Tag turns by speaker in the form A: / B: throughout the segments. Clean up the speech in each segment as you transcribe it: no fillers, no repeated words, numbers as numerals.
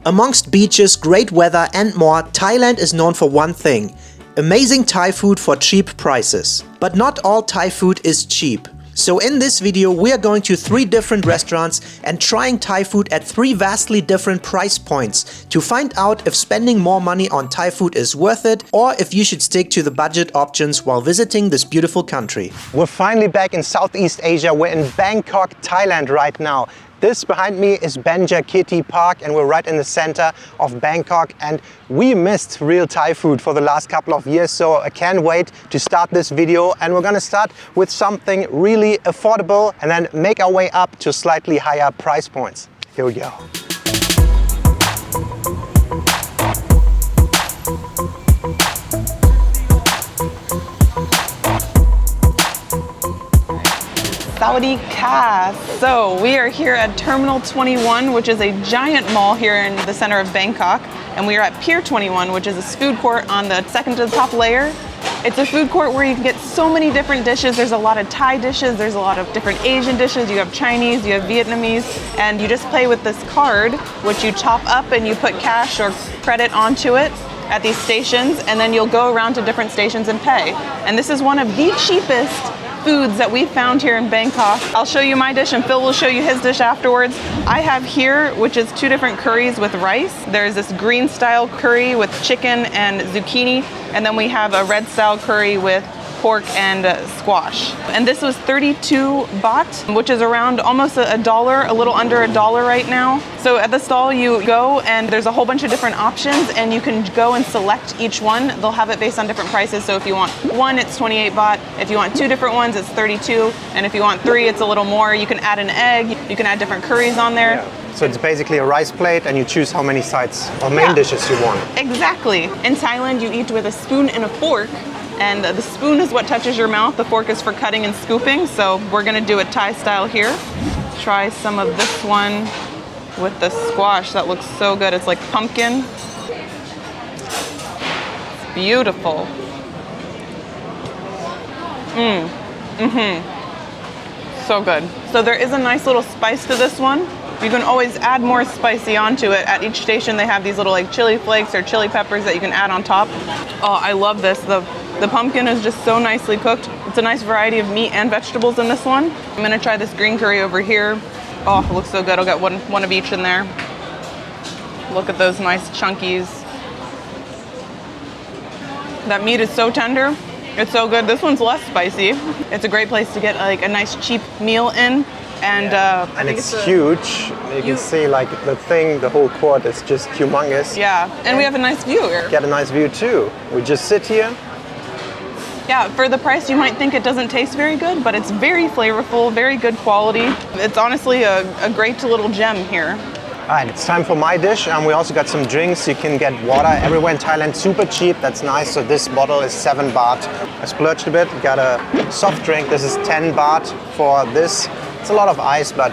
A: Amongst beaches, great weather and more, Thailand is known for one thing: amazing Thai food for cheap prices. But not all Thai food is cheap. So in this video we are going to 3 different restaurants and trying Thai food at 3 vastly different price points to find out if spending more money on Thai food is worth it or if you should stick to the budget options while visiting this beautiful country.
B: We're finally back in Southeast Asia. We're in Bangkok, Thailand right now. This behind me is Kitty Park and we're right in the center of Bangkok, and we missed real Thai food for the last couple of years, so I can't wait to start this video. And we're gonna start with something really affordable and then make our way up to slightly higher price points. Here we go.
C: Saudi Ka. So we are here at Terminal 21, which is a giant mall here in the center of Bangkok. And we are at Pier 21, which is a food court on the second to the top layer. It's a food court where you can get so many different dishes. There's a lot of Thai dishes, there's a lot of different Asian dishes, you have Chinese, you have Vietnamese, and you just play with this card, which you chop up and you put cash or credit onto it at these stations, and then you'll go around to different stations and pay. And this is one of the cheapest foods that we found here in Bangkok. I'll show you my dish and Phil will show you his dish afterwards. I have here, which is 2 different curries with rice. There's this green style curry with chicken and zucchini, and then we have a red style curry with pork and squash. And this was 32 baht, which is around almost $1, a little under $1 right now. So at the stall you go and there's a whole bunch of different options and you can go and select each one. They'll have it based on different prices. So if you want 1, it's 28 baht. If you want 2 different ones, it's 32. And if you want 3, it's a little more. You can add an egg, you can add different curries on there.
B: Yeah. So it's basically a rice plate and you choose how many sides or main dishes you want.
C: Exactly. In Thailand, you eat with a spoon and a fork. And the spoon is what touches your mouth. The fork is for cutting and scooping. So we're gonna do it Thai style here. Try some of this one with the squash. That looks so good. It's like pumpkin. It's beautiful. So good. So there is a nice little spice to this one. You can always add more spicy onto it. At each station they have these little like chili flakes or chili peppers that you can add on top. Oh, I love this. The pumpkin is just so nicely cooked. It's a nice variety of meat and vegetables in this one. I'm gonna try this green curry over here. Oh, it looks so good. I'll get one of each in there. Look at those nice chunkies. That meat is so tender. It's so good. This one's less spicy. It's a great place to get like a nice cheap meal in. And
B: and it's huge. You can see like the whole court is just humongous.
C: Yeah, and we have a nice view here.
B: Get a nice view too. We just sit here.
C: Yeah, for the price you might think it doesn't taste very good, but it's very flavorful, very good quality. It's honestly a great little gem here.
B: All right, it's time for my dish. We also got some drinks. You can get water everywhere in Thailand, super cheap. That's nice. So this bottle is 7 baht. I splurged a bit, got a soft drink. This is 10 baht for this. It's a lot of ice, but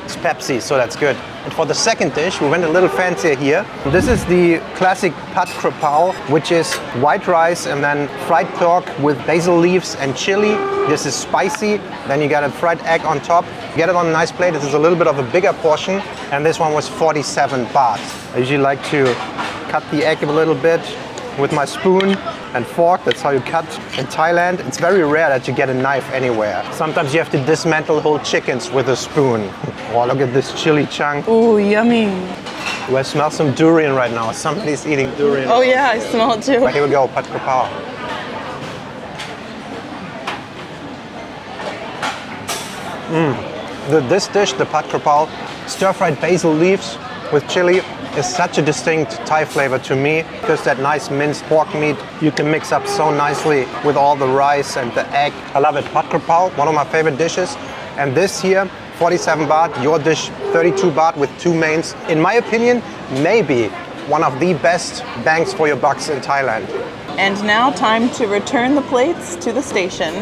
B: it's Pepsi, so that's good. And for the second dish, we went a little fancier here. This is the classic pad krapao, which is white rice and then fried pork with basil leaves and chili. This is spicy. Then you got a fried egg on top. Get it on a nice plate. This is a little bit of a bigger portion. And this one was 47 baht. I usually like to cut the egg a little bit with my spoon and fork. That's how you cut in Thailand. It's very rare that you get a knife anywhere. Sometimes you have to dismantle whole chickens with a spoon. Oh, look at this chili chunk.
C: Ooh, yummy.
B: Do I smell some durian right now? Somebody's eating durian.
C: Oh yeah, I smell it too.
B: But here we go, pad krapao. This dish, the pad krapao, stir-fried basil leaves with chili, is such a distinct Thai flavor to me, because that nice minced pork meat you can mix up so nicely with all the rice and the egg. I love it. Pad krapao, one of my favorite dishes. And this here, 47 baht, your dish 32 baht with 2 mains. In my opinion, maybe one of the best bangs for your bucks in Thailand.
C: And now time to return the plates to the station.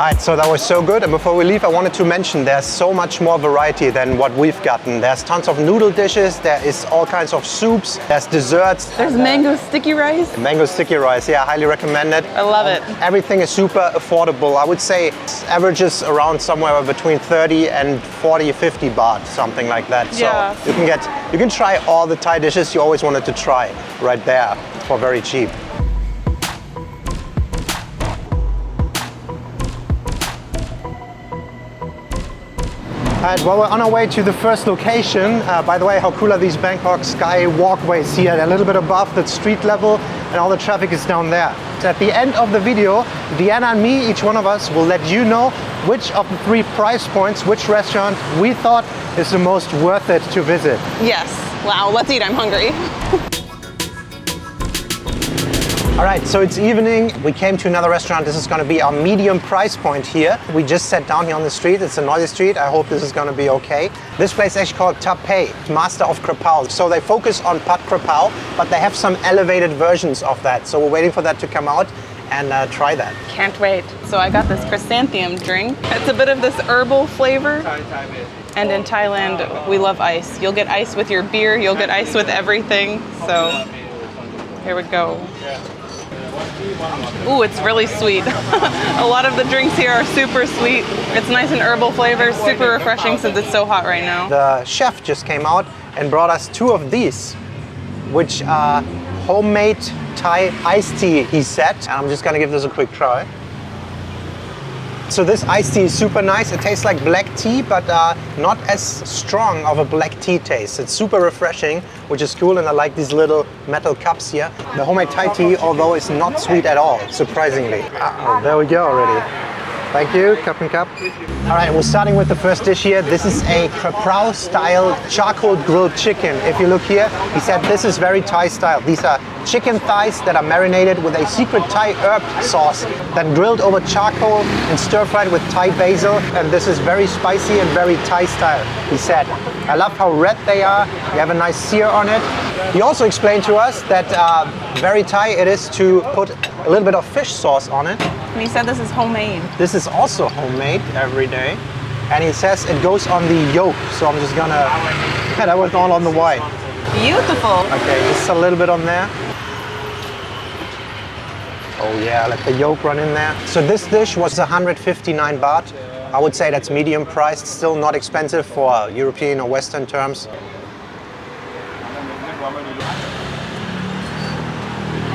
B: Alright, so that was so good, and before we leave I wanted to mention there's so much more variety than what we've gotten. There's tons of noodle dishes, there is all kinds of soups, there's desserts.
C: There's mango sticky rice.
B: Mango sticky rice, yeah, highly recommend it.
C: I love it.
B: Everything is super affordable. I would say averages around somewhere between 30 and 40, 50 baht, something like that.
C: Yeah.
B: So you can try all the Thai dishes you always wanted to try right there for very cheap. Alright, well, we're on our way to the first location. By the way, how cool are these Bangkok sky walkways here? They're a little bit above the street level and all the traffic is down there. So at the end of the video, Deanna and me, each one of us, will let you know which of the 3 price points, which restaurant we thought is the most worth it to visit.
C: Yes. Wow, let's eat. I'm hungry.
B: All right, so it's evening. We came to another restaurant. This is going to be our medium price point here. We just sat down here on the street. It's a noisy street. I hope this is going to be okay. This place is actually called Tape, Master of Krapao. So they focus on pad krapao, but they have some elevated versions of that. So we're waiting for that to come out and try that.
C: Can't wait. So I got this chrysanthemum drink. It's a bit of this herbal flavor. And in Thailand, we love ice. You'll get ice with your beer. You'll get ice with everything. So here we go. Ooh, it's really sweet. A lot of the drinks here are super sweet. It's nice and herbal flavors, super refreshing since it's so hot right now.
B: The chef just came out and brought us 2 of these, which are homemade Thai iced tea, he said. And I'm just gonna give this a quick try. So this iced tea is super nice. It tastes like black tea, but not as strong of a black tea taste. It's super refreshing, which is cool, and I like these little metal cups here. The homemade Thai tea, although it's not sweet at all, surprisingly. Oh, there we go already. Thank you, cup and cup. All right, we're starting with the first dish here. This is a Krapao style charcoal grilled chicken. If you look here, he said this is very Thai style. These are chicken thighs that are marinated with a secret Thai herb sauce, then grilled over charcoal and stir-fried with Thai basil. And this is very spicy and very Thai style, he said. I love how red they are. You have a nice sear on it. He also explained to us that very Thai it is to put a little bit of fish sauce on it.
C: And he said this is homemade.
B: This is also homemade every day. And he says it goes on the yolk. So I'm just gonna, yeah, that was all on the white.
C: Beautiful.
B: Okay, just a little bit on there. Oh yeah, let the yolk run in there. So this dish was 159 baht. I would say that's medium priced, still not expensive for European or Western terms.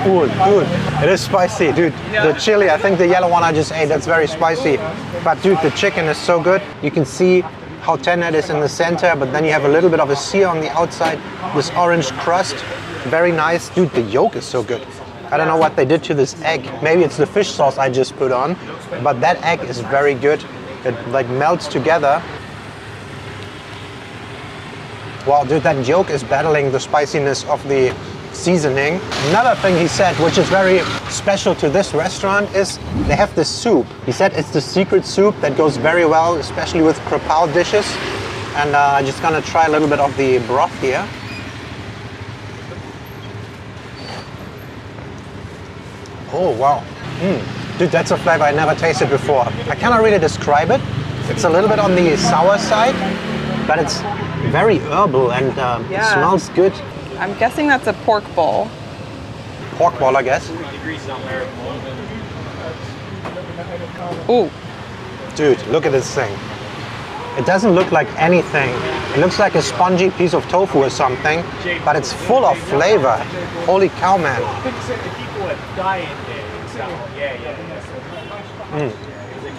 B: Ooh, dude, it is spicy, dude.
C: Yeah.
B: The chili, I think the yellow one I just ate, that's very spicy. But dude, the chicken is so good. You can see how tender it is in the center, but then you have a little bit of a sear on the outside. This orange crust, very nice. Dude, the yolk is so good. I don't know what they did to this egg. Maybe it's the fish sauce I just put on, but that egg is very good. It like melts together. Wow, dude, that yolk is battling the spiciness of the seasoning. Another thing he said, which is very special to this restaurant, is they have this soup. He said it's the secret soup that goes very well, especially with Krapao dishes. And I'm just gonna try a little bit of the broth here. Oh, wow. Dude, that's a flavor I never tasted before. I cannot really describe it. It's a little bit on the sour side, but it's very herbal and smells good.
C: I'm guessing that's a pork ball.
B: Pork ball, I guess.
C: Ooh.
B: Dude, look at this thing. It doesn't look like anything. It looks like a spongy piece of tofu or something, but it's full of flavor. Holy cow, man.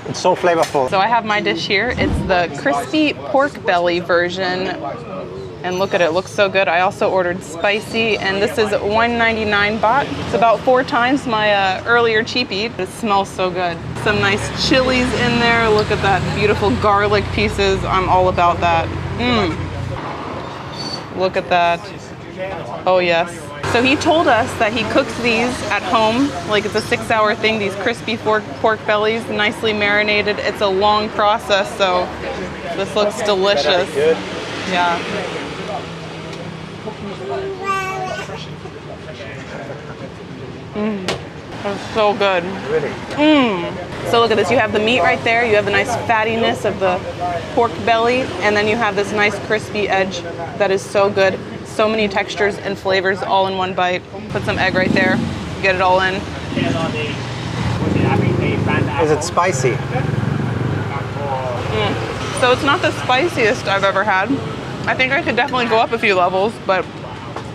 B: It's so flavorful.
C: So I have my dish here. It's the crispy pork belly version. And look at it, it looks so good. I also ordered spicy, and this is 199 baht. It's about 4 times my earlier cheap eat. It smells so good. Some nice chilies in there. Look at that, beautiful garlic pieces. I'm all about that. Look at that. Oh yes. So he told us that he cooks these at home, like it's a 6-hour thing, these crispy pork bellies, nicely marinated. It's a long process, so this looks delicious. Yeah. It's so good.
B: Really?
C: So look at this, you have the meat right there, you have the nice fattiness of the pork belly, and then you have this nice crispy edge that is so good. So many textures and flavors all in one bite. Put some egg right there, get it all in.
B: Is it spicy?
C: So it's not the spiciest I've ever had. I think I could definitely go up a few levels, but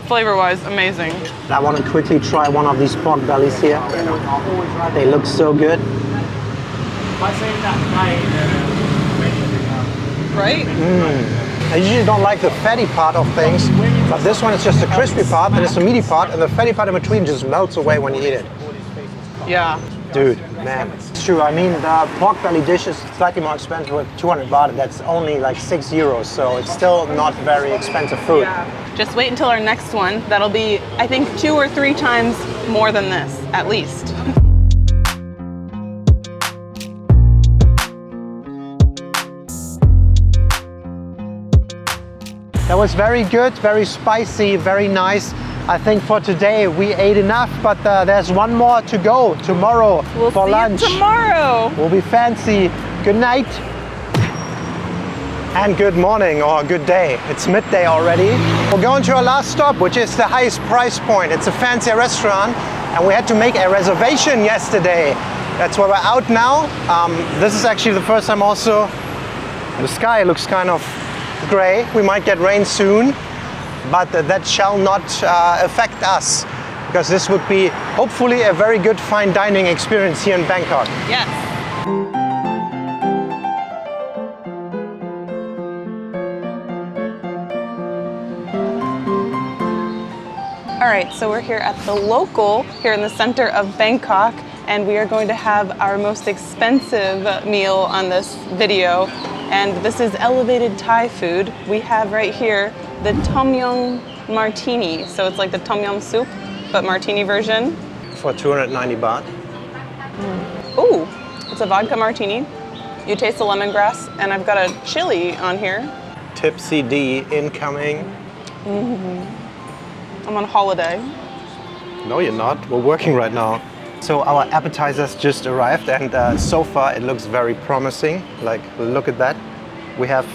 C: flavor-wise, amazing.
B: I want to quickly try one of these pork bellies here. They look so good.
C: Right?
B: I usually don't like the fatty part of things, but this one is just the crispy part, and it's the meaty part, and the fatty part in between just melts away when you eat it.
C: Yeah.
B: Dude, man, it's true. I mean, the pork belly dish is slightly more expensive with 200 baht. That's only like 6 euros, so it's still not very expensive food.
C: Just wait until our next one. That'll be, I think, 2 or 3 times more than this, at least.
B: That was very good, very spicy, very nice. I think for today we ate enough, but there's one more to go tomorrow for lunch.
C: We'll see you tomorrow.
B: We'll be fancy. Good night and good morning or good day. It's midday already. We're going to our last stop, which is the highest price point. It's a fancy restaurant, and we had to make a reservation yesterday. That's why we're out now. This is actually the first time also. The sky looks kind of gray. We might get rain soon, but that shall not affect us, because this would be hopefully a very good fine dining experience here in Bangkok.
C: Yes. All right, so we're here at the local here in the center of Bangkok, and we are going to have our most expensive meal on this video. And this is elevated Thai food. We have right here the Tom Yum Martini. So it's like the Tom Yum soup, but martini version.
B: For 290 baht.
C: Ooh, it's a vodka martini. You taste the lemongrass, and I've got a chili on here.
B: Tipsy D incoming.
C: I'm on holiday.
B: No, you're not. We're working right now. So our appetizers just arrived, and so far it looks very promising. Like, look at that. We have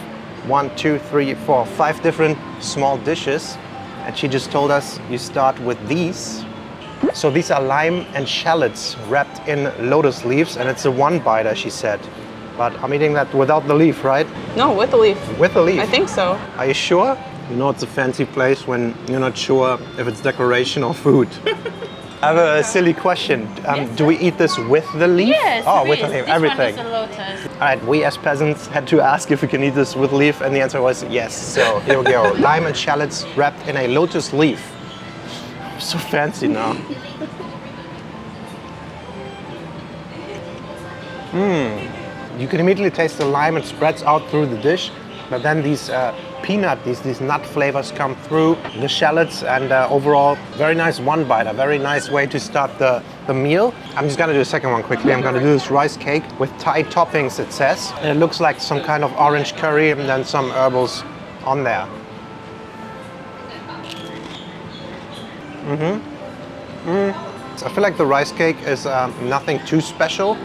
B: 1, 2, 3, 4, 5 different small dishes, and she just told us you start with these. So these are lime and shallots wrapped in lotus leaves, and it's a one-biter, she said. But I'm eating that without the leaf, right?
C: No, with the leaf.
B: With the leaf?
C: I think so.
B: Are you sure? You know it's a fancy place when you're not sure if it's decoration or food. I have a silly question. Do we eat this with the leaf?
D: Yes,
B: with the leaf,
D: this
B: everything.
D: one is a lotus.
B: All right, we as peasants had to ask if we can eat this with leaf, and the answer was yes. So here we go. Lime and shallots wrapped in a lotus leaf. So fancy now. You can immediately taste the lime. It spreads out through the dish, but then these peanut, these nut flavors come through the shallots, and overall very nice one-biter, very nice way to start the meal. I'm just gonna do a second one quickly. I'm gonna do this rice cake with Thai toppings, it says. And it looks like some kind of orange curry and then some herbals on there. I feel like the rice cake is nothing too special,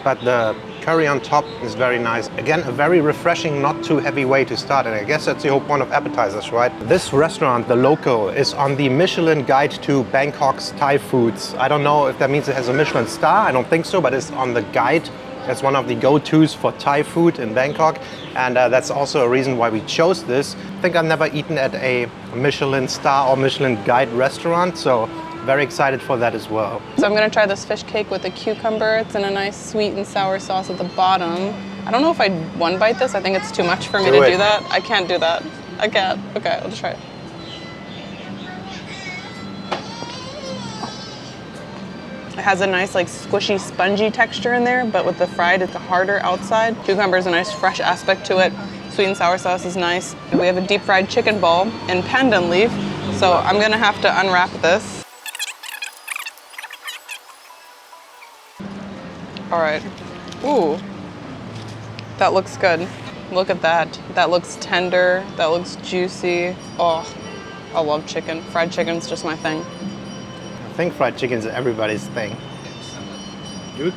B: but the curry on top is very nice. Again, a very refreshing, not too heavy way to start, and I guess that's the whole point of appetizers, right? This restaurant, the local, is on the Michelin Guide to Bangkok's Thai foods. I don't know if that means it has a Michelin star, I don't think so, but it's on the guide. It's one of the go-tos for Thai food in Bangkok, and that's also a reason why we chose this. I think I've never eaten at a Michelin star or Michelin Guide restaurant, so very excited for that as well.
C: So I'm gonna try this fish cake with a cucumber. It's in a nice sweet and sour sauce at the bottom. I don't know if I'd one bite this. I think it's too much for me to do that. I can't do that. I can't. Okay, I'll just try it. It has a nice like squishy, spongy texture in there, but with the fried, it's a harder outside. Cucumber is a nice fresh aspect to it. Sweet and sour sauce is nice. We have a deep fried chicken ball in pandan leaf. So I'm gonna have to unwrap this. All right. Ooh, that looks good. Look at that. That looks tender. That looks juicy. Oh, I love chicken. Fried chicken's just my thing.
B: I think fried chicken is everybody's thing. Good?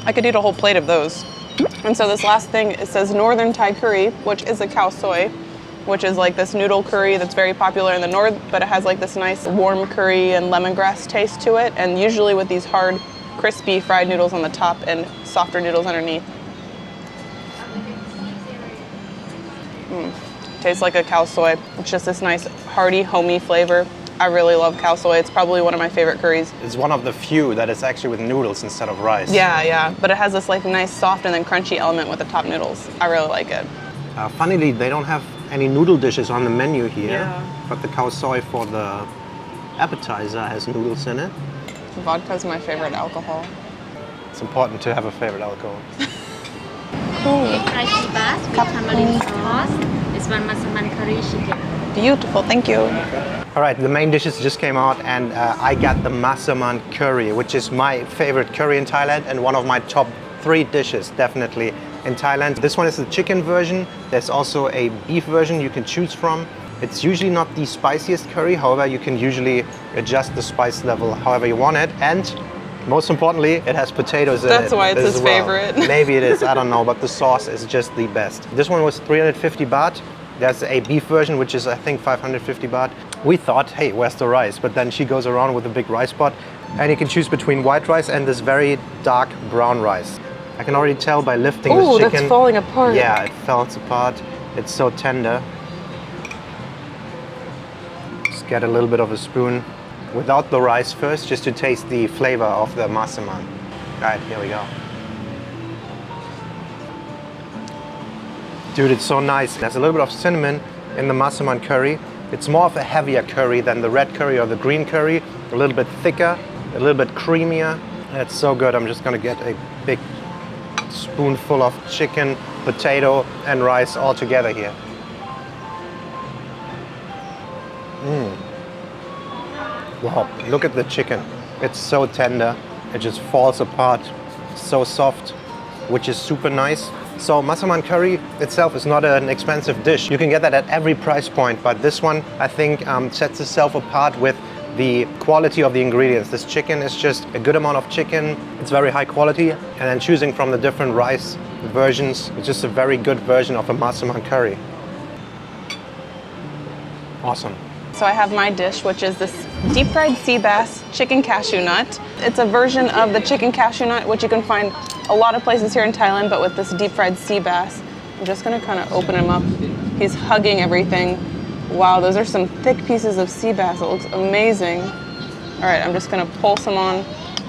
C: I could eat a whole plate of those. And so this last thing, it says Northern Thai curry, which is a khao soi, which is like this noodle curry that's very popular in the north, but it has like this nice warm curry and lemongrass taste to it. And usually with these hard, crispy fried noodles on the top and softer noodles underneath. Tastes like a khao soi. It's just this nice, hearty, homey flavor. I really love khao soi. It's probably one of my favorite curries.
B: It's one of the few that is actually with noodles instead of rice.
C: Yeah. But it has this like nice soft and then crunchy element with the top noodles. I really like it.
B: Funnily, they don't have any noodle dishes on the menu here.
C: Yeah.
B: But the khao soi for the appetizer has noodles in it.
C: Vodka is my favorite alcohol.
B: It's important to have a favorite alcohol.
D: Fried sea bass with tamarind sauce. This one massaman curry chicken.
C: Beautiful, thank you.
B: All right, the main dishes just came out, and I got the massaman curry, which is my favorite curry in Thailand and one of my top 3 dishes, definitely, in Thailand. This one is the chicken version. There's also a beef version you can choose from. It's usually not the spiciest curry, however, you can usually adjust the spice level however you want it. And most importantly, it has potatoes in it.
C: That's why it's his favorite.
B: Maybe it is, I don't know, but the sauce is just the best. This one was 350 baht. There's a beef version, which is, I think, 550 baht. We thought, hey, where's the rice? But then she goes around with a big rice pot, and you can choose between white rice and this very dark brown rice. I can already tell by lifting this chicken.
C: That's falling apart.
B: Yeah, it falls apart. It's so tender. Just get a little bit of a spoon without the rice first, just to taste the flavor of the massaman. All right, here we go. Dude, it's so nice. There's a little bit of cinnamon in the massaman curry. It's more of a heavier curry than the red curry or the green curry. A little bit thicker, a little bit creamier. It's so good. I'm just gonna get a big spoonful of chicken, potato, and rice all together here. Wow, look at the chicken. It's so tender. It just falls apart. So soft, which is super nice. So massaman curry itself is not an expensive dish. You can get that at every price point, but this one I think sets itself apart with the quality of the ingredients. This chicken is just a good amount of chicken. It's very high quality, and then choosing from the different rice versions, it's just a very good version of a massaman curry. Awesome.
C: So I have my dish, which is this deep fried sea bass chicken cashew nut. It's a version of the chicken cashew nut, which you can find a lot of places here in Thailand, but with this deep fried sea bass. I'm just gonna kind of open him up. He's hugging everything. Wow, those are some thick pieces of sea bass. It looks amazing. All right, I'm just gonna pull some on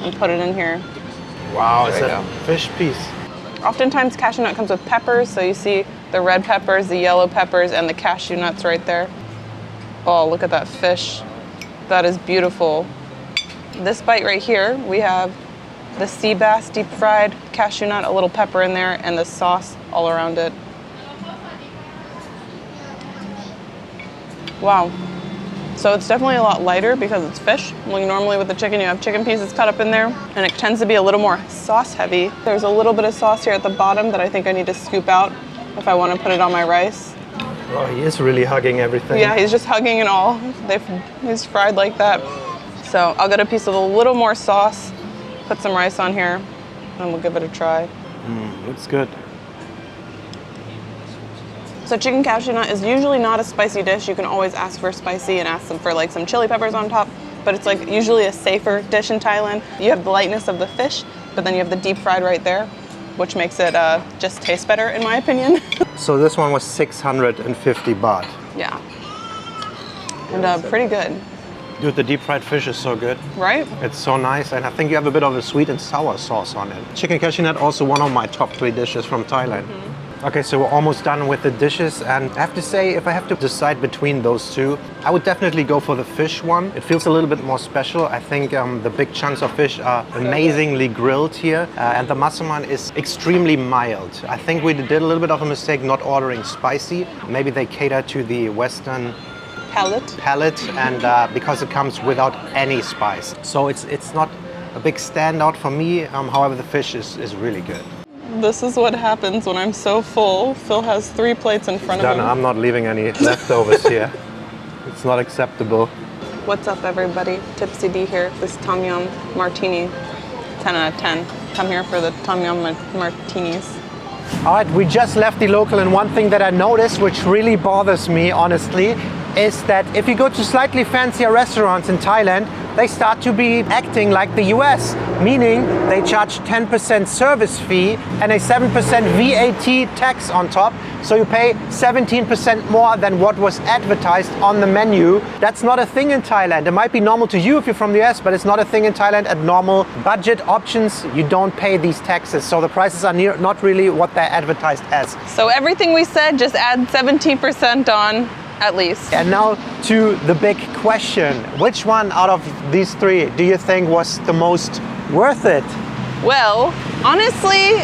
C: and put it in here.
B: Wow, it's a fish piece.
C: Oftentimes cashew nut comes with peppers, so you see the red peppers, the yellow peppers, and the cashew nuts right there. Oh, look at that fish. That is beautiful. This bite right here, we have the sea bass deep fried, cashew nut, a little pepper in there, and the sauce all around it. Wow. So it's definitely a lot lighter because it's fish. Like normally with the chicken, you have chicken pieces cut up in there, and it tends to be a little more sauce heavy. There's a little bit of sauce here at the bottom that I think I need to scoop out if I want to put it on my rice.
B: Oh, he is really hugging everything.
C: Yeah, he's just hugging it all. He's fried like that. So I'll get a piece of a little more sauce, put some rice on here, and we'll give it a try.
B: Looks good.
C: So chicken cashew nut is usually not a spicy dish. You can always ask for spicy and ask them for like some chili peppers on top, but it's like usually a safer dish in Thailand. You have the lightness of the fish, but then you have the deep fried right there, which makes it just taste better in my opinion.
B: So this one was 650 baht.
C: Yeah, and pretty good.
B: Dude, the deep fried fish is so good.
C: Right?
B: It's so nice, and I think you have a bit of a sweet and sour sauce on it. Chicken cashew nut, also one of my top 3 dishes from Thailand. Okay, so we're almost done with the dishes, and I have to say, if I have to decide between those two, I would definitely go for the fish one. It feels a little bit more special. I think the big chunks of fish are amazingly grilled here, and the massaman is extremely mild. I think we did a little bit of a mistake not ordering spicy. Maybe they cater to the Western palate, and because it comes without any spice. So it's not a big standout for me. However, the fish is really good.
C: This is what happens when I'm so full. Phil has 3 plates in front of him.
B: I'm not leaving any leftovers here. It's not acceptable.
C: What's up, everybody? Tipsy D here. This Tom Yum Martini. 10 out of 10. Come here for the tom yum martinis.
B: All right, we just left the local, and one thing that I noticed, which really bothers me, honestly, is that if you go to slightly fancier restaurants in Thailand, they start to be acting like the US, meaning they charge 10% service fee and a 7% VAT tax on top. So you pay 17% more than what was advertised on the menu. That's not a thing in Thailand. It might be normal to you if you're from the US, but it's not a thing in Thailand. At normal budget options, you don't pay these taxes. So the prices are not really what they're advertised as.
C: So everything we said, just add 17% on at least.
B: And now to the big question. Which one out of these three do you think was the most worth it?
C: Well, honestly,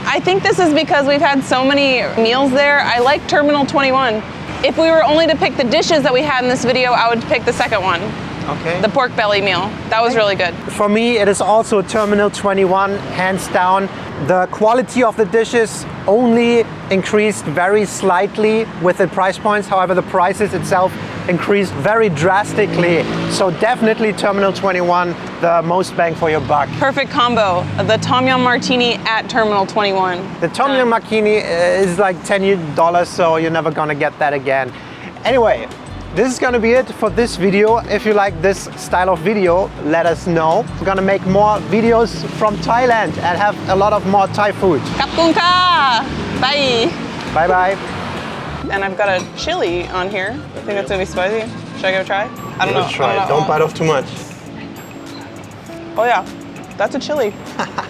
C: I think this is because we've had so many meals there. I like Terminal 21. If we were only to pick the dishes that we had in this video, I would pick the second one.
B: Okay.
C: The pork belly meal. That was really good.
B: For me, it is also Terminal 21, hands down. The quality of the dishes only increased very slightly with the price points. However, the prices itself increased very drastically. So definitely Terminal 21, the most bang for your buck.
C: Perfect combo. The tom yum martini at Terminal 21.
B: The tom yum martini is like $10, so you're never gonna get that again. Anyway, this is gonna be it for this video. If you like this style of video, let us know. We're gonna make more videos from Thailand and have a lot of more Thai food.
C: Kapkun ka! Bye!
B: Bye bye.
C: And I've got a chili on here. I think that's gonna be spicy. Should I give it a try? I don't know.
B: Let's try it. Don't bite off too much.
C: Oh yeah, that's a chili.